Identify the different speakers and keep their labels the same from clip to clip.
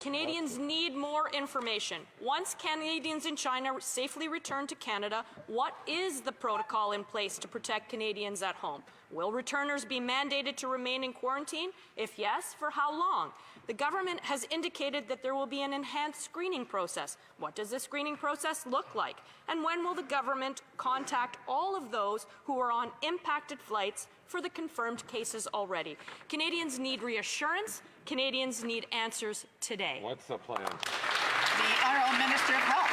Speaker 1: Canadians need more information. Once Canadians in China safely return to Canada, what is the protocol in place to protect Canadians at home? Will returners be mandated to remain in quarantine? If yes, for how long? The government has indicated that there will be an enhanced screening process. What does the screening process look like? And when will the government contact all of those who are on impacted flights for the confirmed cases already? Canadians need reassurance. Canadians need answers today.
Speaker 2: What's the plan?
Speaker 3: The Honourable Minister of Health.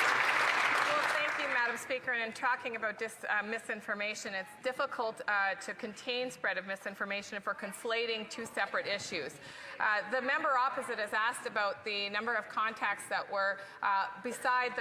Speaker 4: Well, thank you, Madam Speaker. And in talking about misinformation, it's difficult to contain spread of misinformation if we're conflating two separate issues. The member opposite has asked about the number of contacts that were beside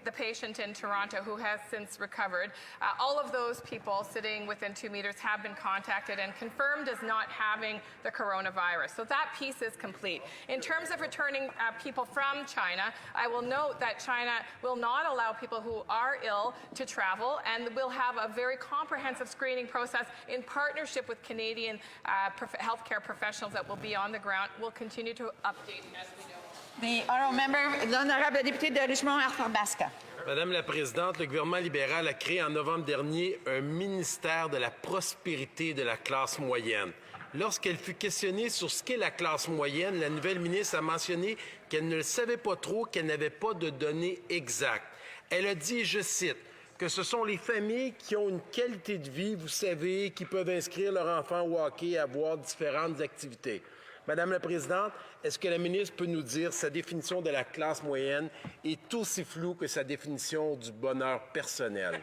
Speaker 4: the patient in Toronto who has since recovered. All of those people sitting within 2 meters have been contacted and confirmed as not having the coronavirus. So that piece is complete. In terms of returning people from China, I will note that China will not allow people who are ill to travel, and will have a very comprehensive screening process in partnership with Canadian healthcare professionals that will be on the ground. We'll continue to update as we know.
Speaker 3: The Honourable Member, l'Honorable député de Richmond-Arthur-Basca.
Speaker 5: Madame la Présidente, le gouvernement libéral a créé en novembre dernier un ministère de la prospérité de la classe moyenne. Lorsqu'elle fut questionnée sur ce qu'est la classe moyenne, la nouvelle ministre a mentionné qu'elle ne le savait pas trop, qu'elle n'avait pas de données exactes. Elle a dit, je cite, que ce sont les familles qui ont une qualité de vie, vous savez, qui peuvent inscrire leur enfant au hockey, avoir différentes activités. Madame la Présidente, est-ce que la ministre peut nous dire sa définition de la classe moyenne est aussi floue que sa définition du bonheur personnel?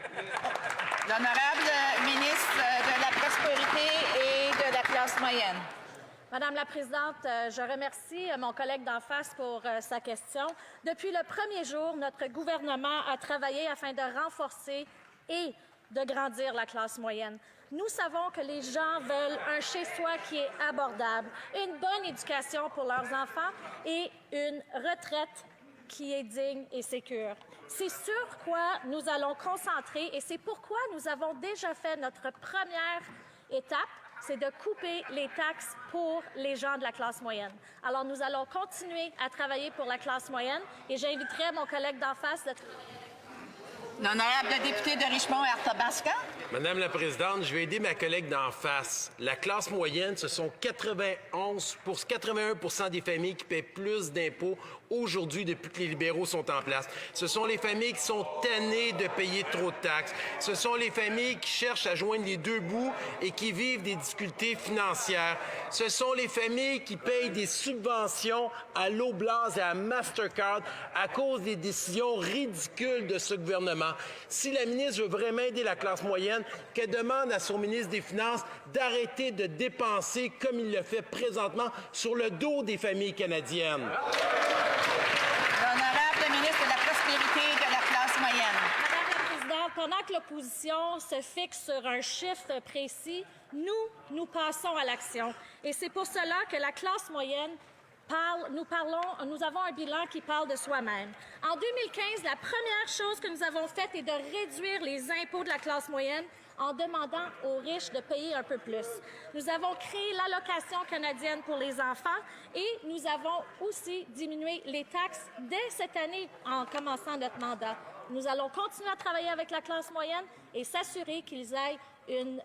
Speaker 3: L'Honorable ministre de la Prospérité et de la classe moyenne.
Speaker 6: Madame la Présidente, je remercie mon collègue d'en face pour sa question. Depuis le premier jour, notre gouvernement a travaillé afin de renforcer et de grandir la classe moyenne. Nous savons que les gens veulent un chez-soi qui est abordable, une bonne éducation pour leurs enfants et une retraite qui est digne et sécure. C'est sur quoi nous allons concentrer et c'est pourquoi nous avons déjà fait notre première étape, c'est de couper les taxes pour les gens de la classe moyenne. Alors, nous allons continuer à travailler pour la classe moyenne et j'inviterai mon collègue d'en face de...
Speaker 3: L'Honorable député de Richmond-Arthur-Basca.
Speaker 5: Madame la Présidente, je vais aider ma collègue d'en face. La classe moyenne, ce sont 81% des familles qui paient plus d'impôts aujourd'hui depuis que les libéraux sont en place. Ce sont les familles qui sont tannées de payer trop de taxes. Ce sont les familles qui cherchent à joindre les deux bouts et qui vivent des difficultés financières. Ce sont les familles qui payent des subventions à l'Oblast et à Mastercard à cause des décisions ridicules de ce gouvernement. Si la ministre veut vraiment aider la classe moyenne, qu'elle demande à son ministre des Finances d'arrêter de dépenser comme il le fait présentement sur le dos des familles canadiennes.
Speaker 3: L'Honorable ministre de la Prospérité et de la classe moyenne.
Speaker 6: Madame la Présidente, pendant que l'opposition se fixe sur un chiffre précis, nous passons à l'action. Et c'est pour cela que la classe moyenne nous avons un bilan qui parle de soi-même. En 2015, la première chose que nous avons faite est de réduire les impôts de la classe moyenne en demandant aux riches de payer un peu plus. Nous avons créé l'allocation canadienne pour les enfants et nous avons aussi diminué les taxes dès cette année en commençant notre mandat. Nous allons continuer à travailler avec la classe moyenne et s'assurer qu'ils aient une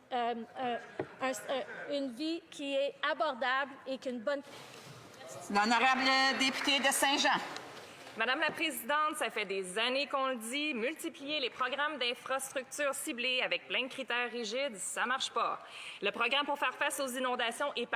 Speaker 6: vie qui est abordable et qu'une bonne...
Speaker 3: L'Honorable député de Saint-Jean.
Speaker 7: Madame la Présidente, ça fait des années qu'on le dit, multiplier les programmes d'infrastructures ciblés avec plein de critères rigides, ça marche pas. Le programme pour faire face aux inondations est